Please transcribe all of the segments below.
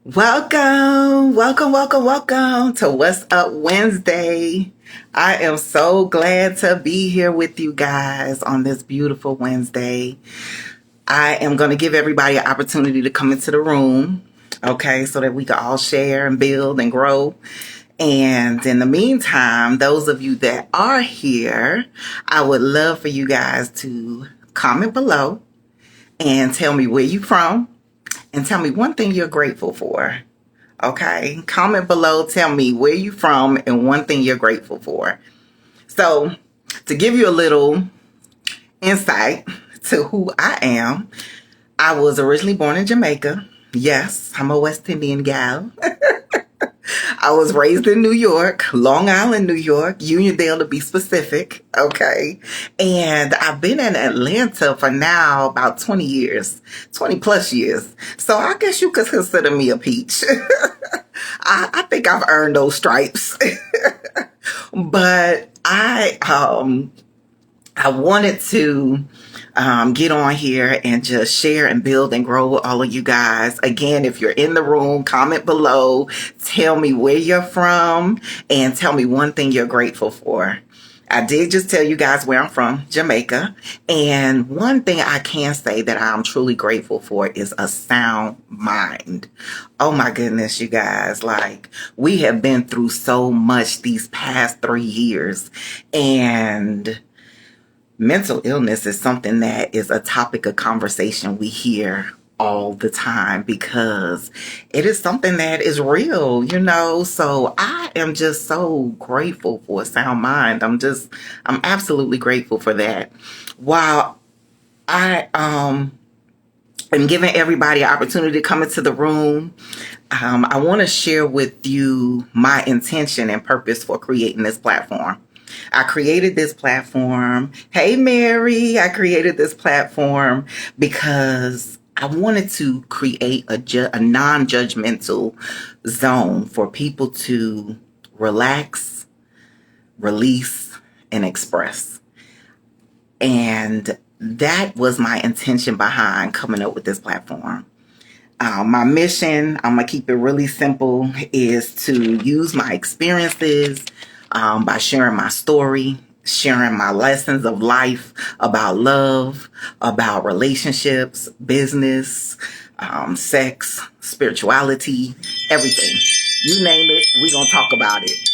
Welcome to What's Up Wednesday. I am so glad to be here with you guys on this beautiful Wednesday. I am going to give everybody an opportunity to come into the room, okay, so that we can all share and build and grow. And in the meantime, those of you that are here, I would love for you guys to comment below and tell me where you're from and tell me one thing you're grateful for. Okay, comment below, tell me where you from and one thing you're grateful for. So, to give you a little insight to who I am, I was originally born in Jamaica. Yes, I'm a West Indian gal. I was raised in New York, Long Island, New York, Uniondale to be specific, okay? And I've been in Atlanta for now about 20 years, 20 plus years. So I guess you could consider me a peach. I think I've earned those stripes. But I wanted to get on here and just share and build and grow with all of you guys. Again, if you're in the room, comment below, tell me where you're from, and tell me one thing you're grateful for. I did just tell you guys where I'm from, Jamaica. And one thing I can say that I'm truly grateful for is a sound mind. Oh my goodness, you guys. Like, we have been through so much these past 3 years. And mental illness is something that is a topic of conversation we hear all the time because it is something that is real, so I am just so grateful for a sound mind. I'm absolutely grateful for that. While I am giving everybody an opportunity to come into the room, I want to share with you my intention and purpose for creating this platform. I created this platform. Hey, Mary, I created this platform because I wanted to create a non-judgmental zone for people to relax, release, and express. And that was my intention behind coming up with this platform. My mission, I'm going to keep it really simple, is to use my experiences by sharing my story, sharing my lessons of life about love, about relationships, business, sex, spirituality, everything. You name it, we're going to talk about it.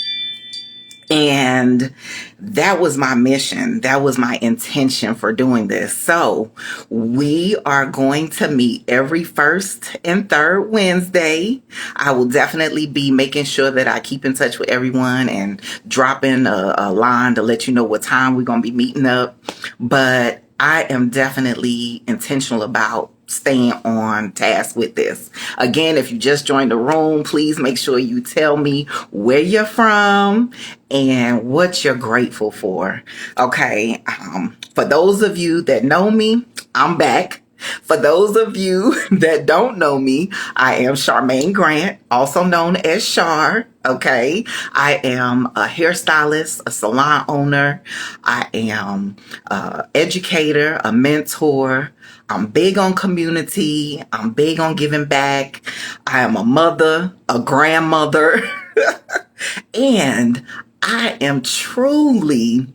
And that was my mission. That was my intention for doing this. So we are going to meet every first and third Wednesday. I will definitely be making sure that I keep in touch with everyone and drop in a line to let you know what time we're going to be meeting up. But I am definitely intentional about staying on task with this. Again, if you just joined the room, please make sure you tell me where you're from and what you're grateful for. Okay. For those of you that know me, I'm back. For those of you that don't know me, I am Charmaine Grant, also known as Char. Okay. I am a hairstylist, a salon owner. I am an educator, a mentor. I'm big on community. I'm big on giving back. I am a mother, a grandmother, and I am truly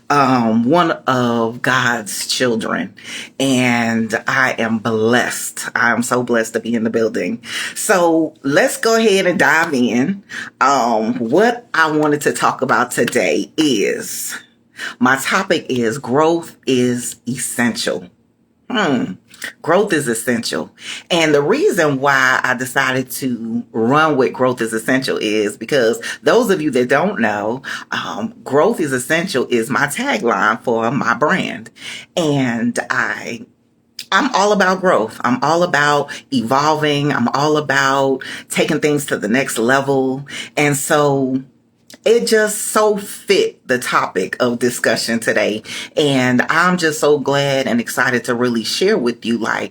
one of God's children, and I am blessed. I'm so blessed to be in the building. So let's go ahead and dive in. What I wanted to talk about today is, my topic is growth is essential. Growth is essential. And the reason why I decided to run with growth is essential is because those of you that don't know, growth is essential is my tagline for my brand. And I'm all about growth. I'm all about evolving. I'm all about taking things to the next level. And so it just so fit the topic of discussion today. And I'm just so glad and excited to really share with you, I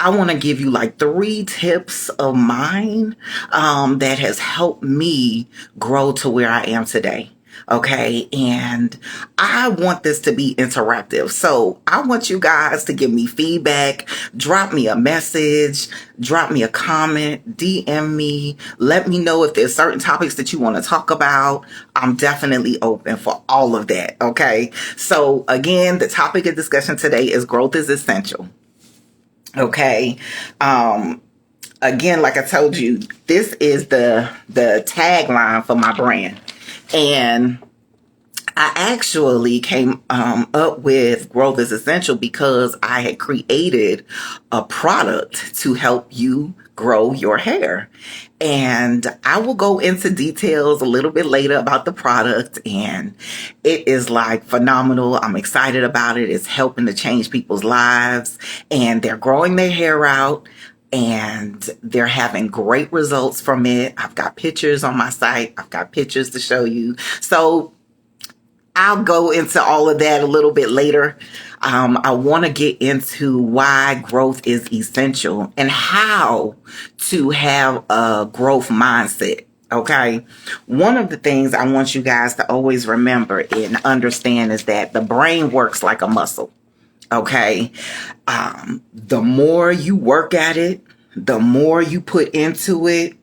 want to give you 3 tips of mine that has helped me grow to where I am today. Okay. And I want this to be interactive. So I want you guys to give me feedback, drop me a message, drop me a comment, DM me, let me know if there's certain topics that you want to talk about. I'm definitely open for all of that. Okay. So again, the topic of discussion today is growth is essential. Okay. Again, like I told you, this is the tagline for my brand. And I actually came up with growth is essential because I had created a product to help you grow your hair. And I will go into details a little bit later about the product. And it is like phenomenal. I'm excited about it. It's helping to change people's lives. And they're growing their hair out. And they're having great results from it. I've got pictures on my site. I've got pictures to show you. So I'll go into all of that a little bit later. I want to get into why growth is essential and how to have a growth mindset. Okay. One of the things I want you guys to always remember and understand is that the brain works like a muscle. Okay. The more you work at it, the more you put into it,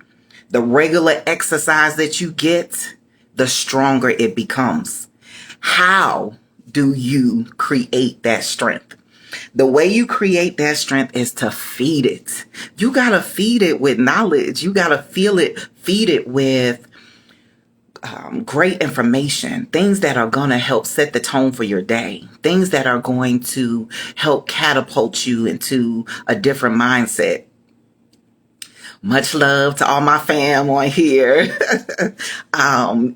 the regular exercise that you get, the stronger it becomes. How do you create that strength? The way you create that strength is to feed it. You got to feed it with knowledge. You got to feed it with great information, things that are going to help set the tone for your day, things that are going to help catapult you into a different mindset. Much love to all my fam on here.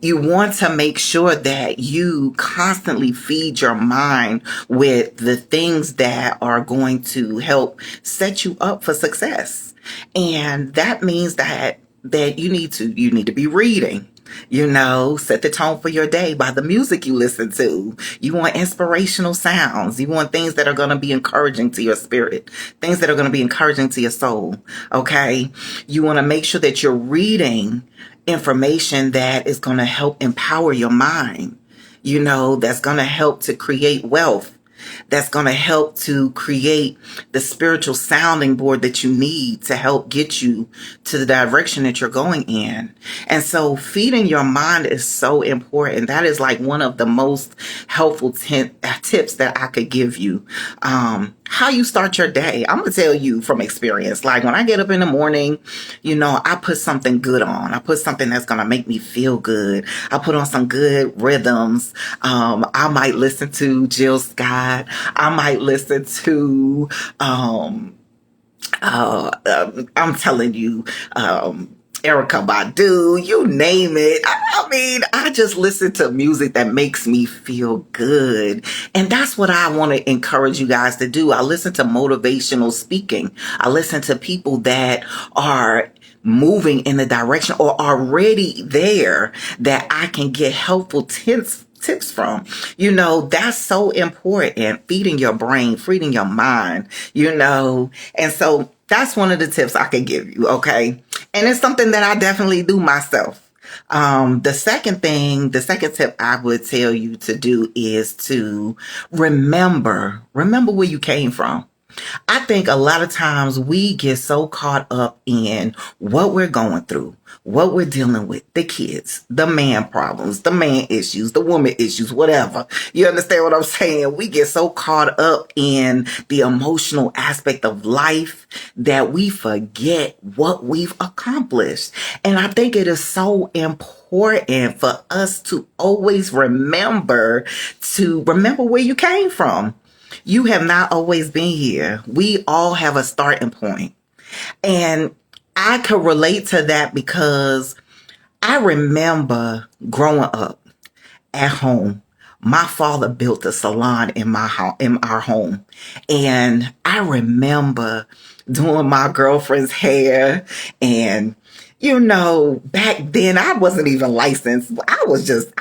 You want to make sure that you constantly feed your mind with the things that are going to help set you up for success. And that means that you need to be reading. Set the tone for your day by the music you listen to. You want inspirational sounds. You want things that are going to be encouraging to your spirit, things that are going to be encouraging to your soul. Okay. You want to make sure that you're reading information that is going to help empower your mind, that's going to help to create wealth. That's going to help to create the spiritual sounding board that you need to help get you to the direction that you're going in. And so feeding your mind is so important. That is like one of the most helpful tips that I could give you. How you start your day. I'm going to tell you from experience. Like when I get up in the morning, I put something good on. I put something that's going to make me feel good. I put on some good rhythms. I might listen to Jill Scott. I might listen to, I'm telling you, Erica Badu, you name it. I just listen to music that makes me feel good. And that's what I want to encourage you guys to do. I listen to motivational speaking. I listen to people that are moving in the direction or already there that I can get helpful tips from. That's so important. Feeding your brain, feeding your mind, and so that's one of the tips I can give you. Okay. And it's something that I definitely do myself. The second tip I would tell you to do is to remember where you came from. I think a lot of times we get so caught up in what we're going through, what we're dealing with, the kids, the man problems, the man issues, the woman issues, whatever. You understand what I'm saying? We get so caught up in the emotional aspect of life that we forget what we've accomplished. And I think it is so important for us to always remember where you came from. You have not always been here. We all have a starting point. And I could relate to that because I remember growing up at home. My father built a salon in our home. And I remember doing my girlfriend's hair. And back then I wasn't even licensed. I was just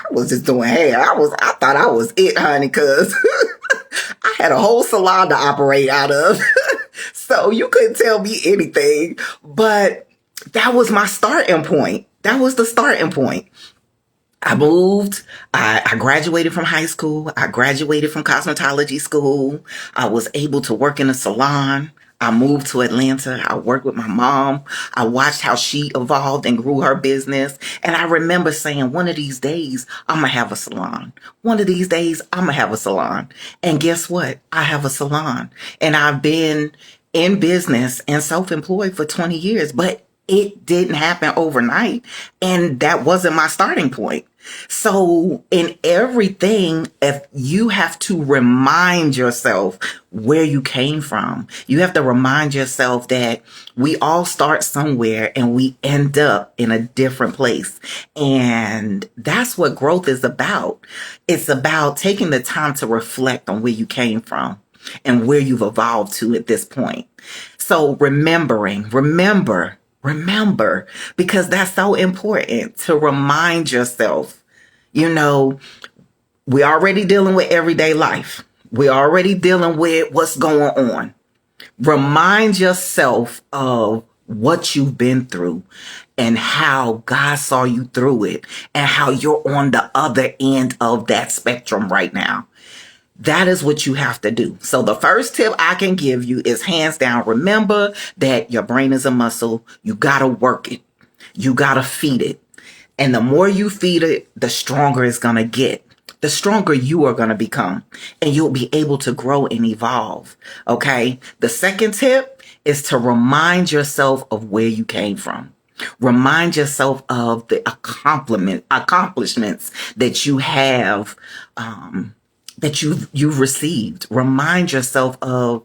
doing hair. I thought I was it, honey, cause I had a whole salon to operate out of. So you couldn't tell me anything, but that was my starting point. That was the starting point. I moved. I graduated from high school. I graduated from cosmetology school. I was able to work in a salon. I moved to Atlanta. I worked with my mom. I watched how she evolved and grew her business. And I remember saying, one of these days, I'm going to have a salon. One of these days, I'm going to have a salon. And guess what? I have a salon. And I've been in business and self-employed for 20 years, but it didn't happen overnight. And that wasn't my starting point. So in everything, if you have to remind yourself where you came from, you have to remind yourself that we all start somewhere and we end up in a different place. And that's what growth is about. It's about taking the time to reflect on where you came from and where you've evolved to at this point. So remember, because that's so important to remind yourself. You know, we're already dealing with everyday life. We're already dealing with what's going on. Remind yourself of what you've been through and how God saw you through it and how you're on the other end of that spectrum right now. That is what you have to do. So the first tip I can give you is hands down, remember that your brain is a muscle. You got to work it. You got to feed it. And the more you feed it, the stronger it's going to get. The stronger you are going to become. And you'll be able to grow and evolve. Okay. The second tip is to remind yourself of where you came from. Remind yourself of the accomplishments that you have, that you've received. Remind yourself of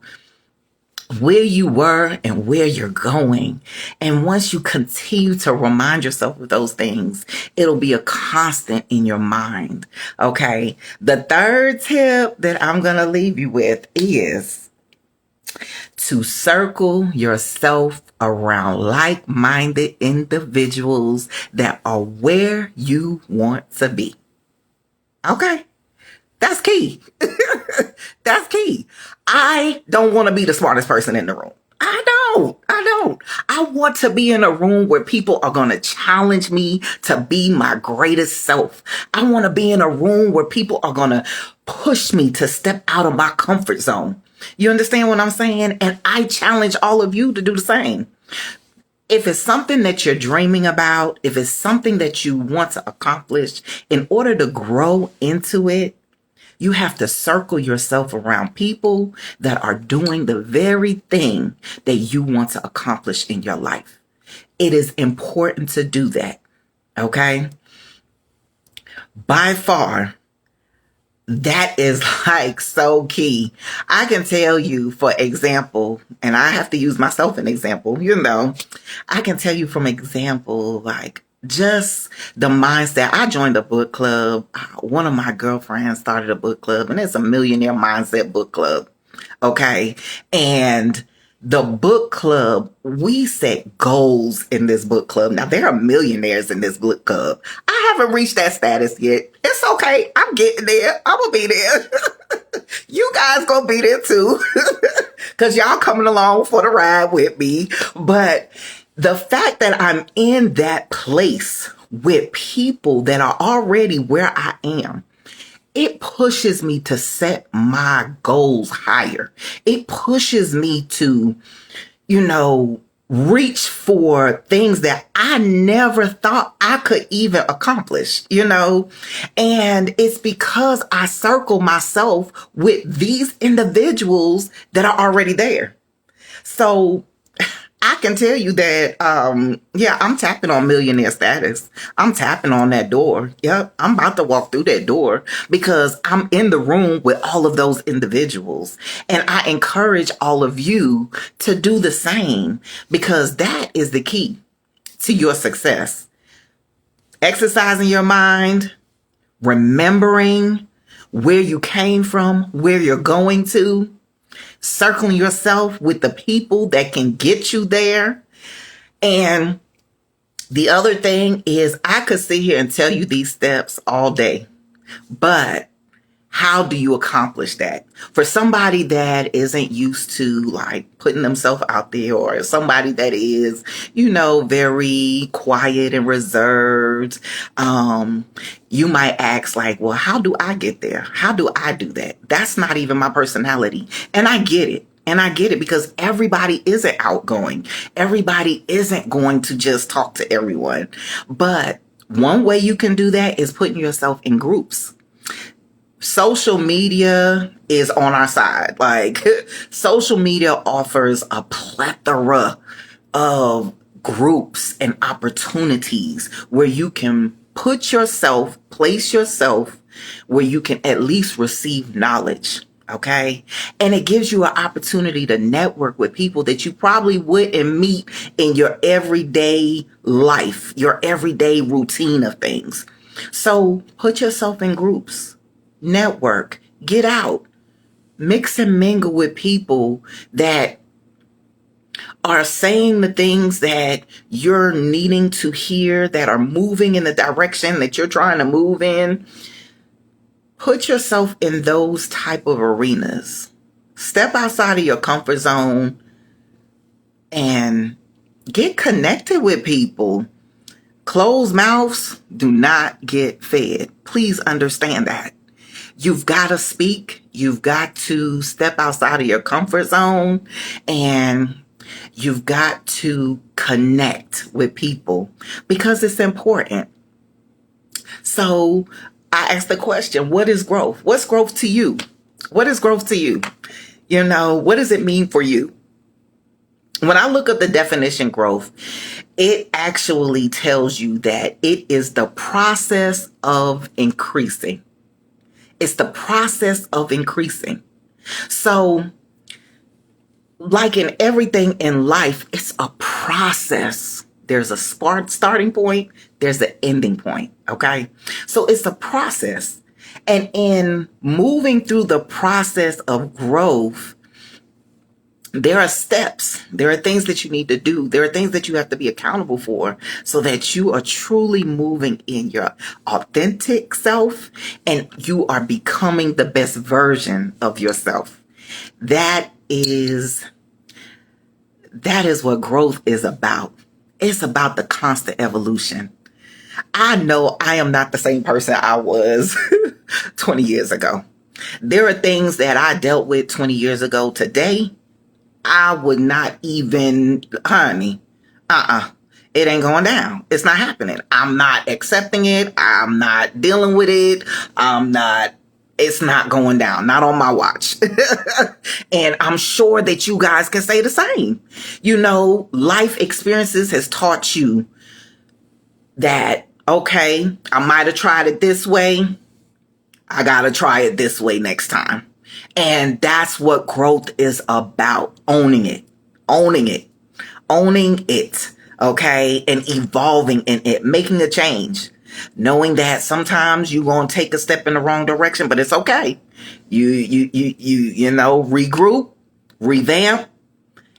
where you were and where you're going. And once you continue to remind yourself of those things, it'll be a constant in your mind. Okay. The third tip that I'm going to leave you with is to circle yourself around like-minded individuals that are where you want to be. Okay. That's key. That's key. I don't want to be the smartest person in the room. I don't. I want to be in a room where people are going to challenge me to be my greatest self. I want to be in a room where people are going to push me to step out of my comfort zone. You understand what I'm saying? And I challenge all of you to do the same. If it's something that you're dreaming about, if it's something that you want to accomplish, in order to grow into it, you have to circle yourself around people that are doing the very thing that you want to accomplish in your life. It is important to do that. Okay? By far, that is like so key. I can tell you, for example, and I have to use myself an example, I can tell you from example, like, just the mindset. I joined a book club. One of my girlfriends started a book club, and it's a Millionaire Mindset book club. Okay. And the book club, we set goals in this book club. Now, there are millionaires in this book club. I haven't reached that status yet. It's okay. I'm getting there. I'm going to be there. You guys going to be there too. Because y'all coming along for the ride with me. But the fact that I'm in that place with people that are already where I am, it pushes me to set my goals higher. It pushes me to, reach for things that I never thought I could even accomplish, and it's because I circle myself with these individuals that are already there. So I can tell you that, I'm tapping on millionaire status. I'm tapping on that door. Yep, I'm about to walk through that door because I'm in the room with all of those individuals. And I encourage all of you to do the same because that is the key to your success. Exercising your mind, remembering where you came from, where you're going to, circling yourself with the people that can get you there. And the other thing is, I could sit here and tell you these steps all day, but How do you accomplish that? For somebody that isn't used to like putting themselves out there, or somebody that is, very quiet and reserved, you might ask like, well, how do I get there? How do I do that? That's not even my personality. And I get it. And I get it because everybody isn't outgoing. Everybody isn't going to just talk to everyone. But one way you can do that is putting yourself in groups. Social media is on our side. Like, social media offers a plethora of groups and opportunities where you can place yourself where you can at least receive knowledge. Okay. And it gives you an opportunity to network with people that you probably wouldn't meet in your everyday life, your everyday routine of things. So put yourself in groups, network, get out, mix and mingle with people that are saying the things that you're needing to hear, that are moving in the direction that you're trying to move in. Put yourself in those type of arenas. Step outside of your comfort zone and get connected with people. Closed mouths do not get fed. Please understand that. You've got to speak. You've got to step outside of your comfort zone, and you've got to connect with people because it's important. So I asked the question, what is growth? What's growth to you? What is growth to you? What does it mean for you? When I look up the definition growth, it actually tells you that it is the process of increasing. It's the process of increasing. So, like in everything in life, it's a process. There's a starting point. There's an ending point. Okay. So it's a process. And in moving through the process of growth, there are steps. There are things that you need to do. There are things that you have to be accountable for so that you are truly moving in your authentic self and you are becoming the best version of yourself. That is what growth is about. It's about the constant evolution. I know I am not the same person I was 20 years ago. There are things that I dealt with 20 years ago today. I would not even, honey, it ain't going down. It's not happening. I'm not accepting it. I'm not dealing with it. It's not going down. Not on my watch. And I'm sure that you guys can say the same. Life experiences has taught you that, okay, I might have tried it this way. I got to try it this way next time. And that's what growth is about. Owning it. Okay. And evolving in it, making a change. Knowing that sometimes you're going to take a step in the wrong direction, but it's okay. You regroup, revamp,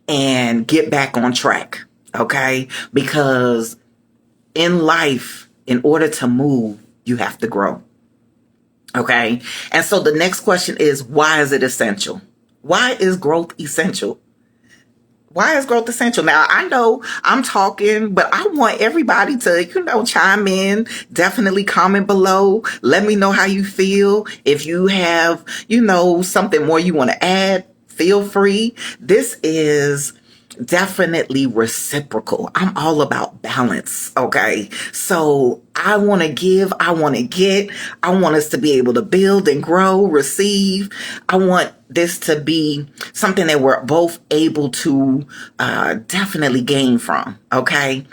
and get back on track. Okay. Because in life, in order to move, you have to grow. Okay. And so the next question is, why is it essential? Why is growth essential? Why is growth essential? Now, I know I'm talking, but I want everybody to, chime in. Definitely comment below. Let me know how you feel. If you have, something more you want to add, feel free. This is definitely reciprocal. I'm all about balance. Okay. So I want to give, I want to get, I want us to be able to build and grow, receive. I want this to be something that we're both able to definitely gain from. Okay.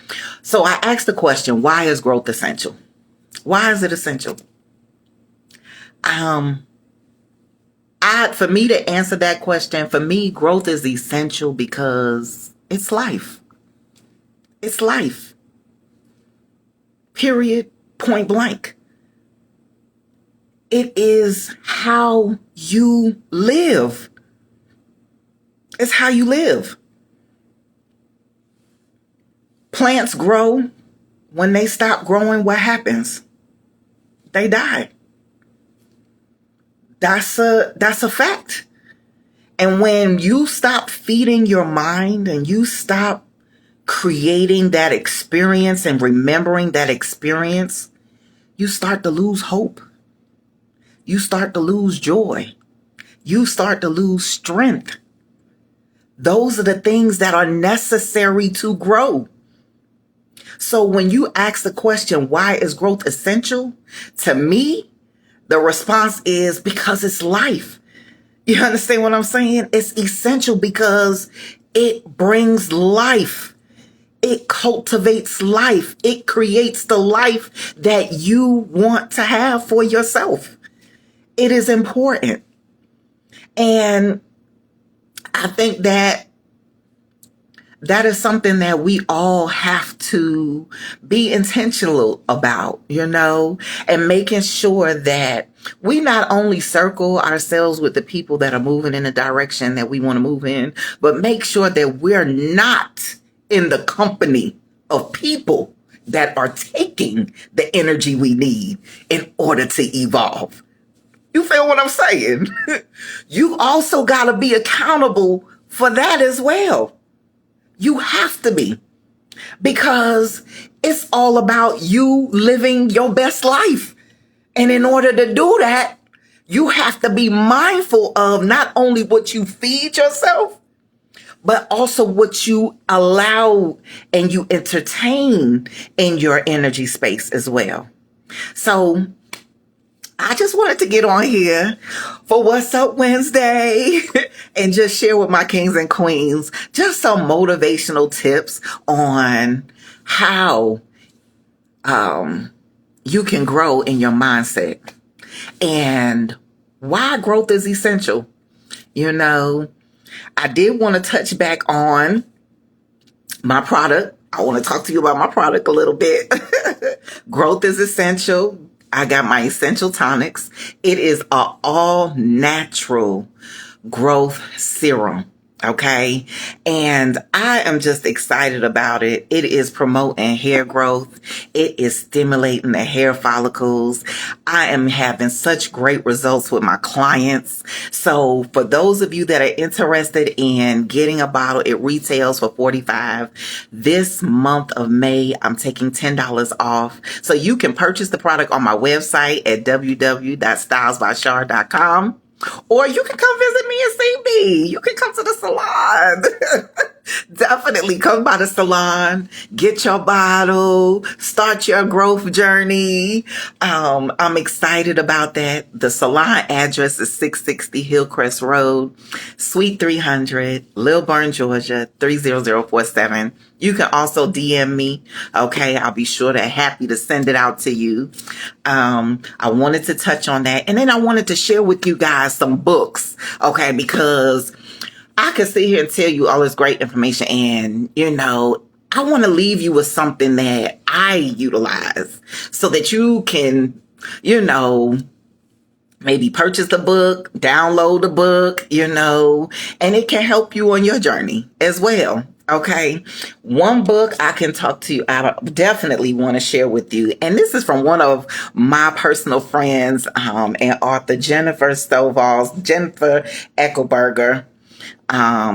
So I asked the question, why is growth essential? Why is it essential? For me to answer that question, for me, growth is essential because it's life. It's life. Period. Point blank. It is how you live. It's how you live. Plants grow. When they stop growing, what happens? They die. That's a fact. And when you stop feeding your mind and you stop creating that experience and remembering that experience, you start to lose hope. You start to lose joy. You start to lose strength. Those are the things that are necessary to grow. So when you ask the question, why is growth essential? To me, the response is because it's life. You understand what I'm saying? It's essential because it brings life. It cultivates life. It creates the life that you want to have for yourself. It is important. And I think that is something that we all have to be intentional about, and making sure that we not only circle ourselves with the people that are moving in the direction that we want to move in, but make sure that we're not in the company of people that are taking the energy we need in order to evolve. You feel what I'm saying? You also got to be accountable for that as well. You have to be, because it's all about you living your best life. And in order to do that, you have to be mindful of not only what you feed yourself, but also what you allow and you entertain in your energy space as well. So I just wanted to get on here for What's Up Wednesday and just share with my kings and queens just some motivational tips on how you can grow in your mindset and why growth is essential. I did want to touch back on my product. I want to talk to you about my product a little bit. Growth is essential. I got my essential tonics. It is an all natural growth serum. Okay. And I am just excited about it. It is promoting hair growth. It is stimulating the hair follicles. I am having such great results with my clients. So for those of you that are interested in getting a bottle, it retails for $45. This month of May, I'm taking $10 off. So you can purchase the product on my website at www.stylesbyshar.com. Or you can come visit me and see me. You can come to the salon. Definitely come by the salon, get your bottle, start your growth journey. I'm excited about that. The salon address is 660 Hillcrest Road, Suite 300, Lilburn, Georgia, 30047. You can also DM me. Okay. I'll be sure to happy to send it out to you. I wanted to touch on that. And then I wanted to share with you guys some books. Okay. Because I could sit here and tell you all this great information and, I want to leave you with something that I utilize so that you can, maybe purchase the book, download the book, and it can help you on your journey as well. Okay. One book I can talk to you, I definitely want to share with you. And this is from one of my personal friends, and author Jennifer Eckelberger,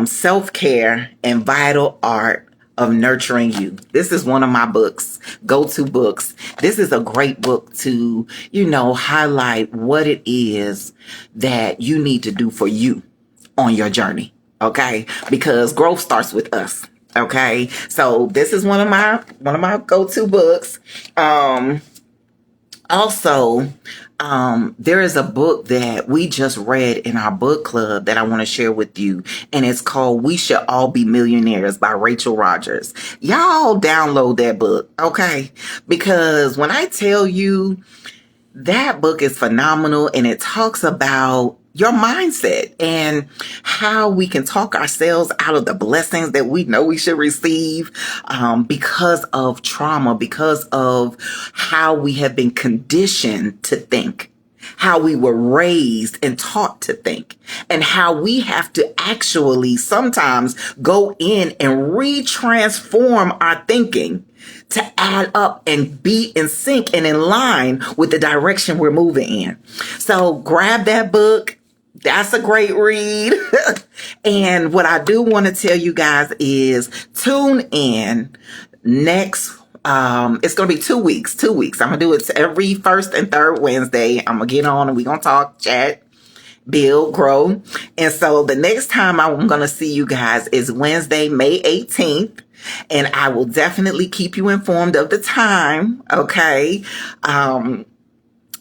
Self-Care and Vital Art of Nurturing You. This is one of my books, go-to books. This is a great book to, highlight what it is that you need to do for you on your journey. Okay. Because growth starts with us. Okay. So this is one of my go-to books. Also, there is a book that we just read in our book club that I want to share with you. And it's called We Should All Be Millionaires by Rachel Rogers. Y'all download that book. Okay. Because when I tell you that book is phenomenal and it talks about your mindset and how we can talk ourselves out of the blessings that we know we should receive because of trauma, because of how we have been conditioned to think. how we were raised and taught to think, and how we have to actually sometimes go in and retransform our thinking to add up and be in sync and in line with the direction we're moving in. So grab that book. That's a great read. And what I do want to tell you guys is tune in next. It's going to be 2 weeks. I'm going to do it every first and third Wednesday. I'm going to get on and we're going to talk, chat, build, grow. And so the next time I'm going to see you guys is Wednesday, May 18th. And I will definitely keep you informed of the time. Okay.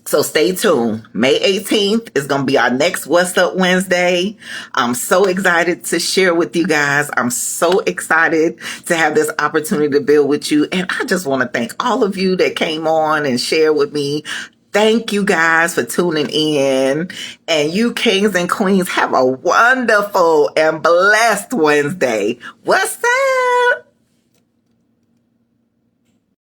So stay tuned. May 18th is going to be our next What's Up Wednesday. I'm so excited to share with you guys. I'm so excited to have this opportunity to build with you. And I just want to thank all of you that came on and shared with me. Thank you guys for tuning in. And you kings and queens, have a wonderful and blessed Wednesday. What's up?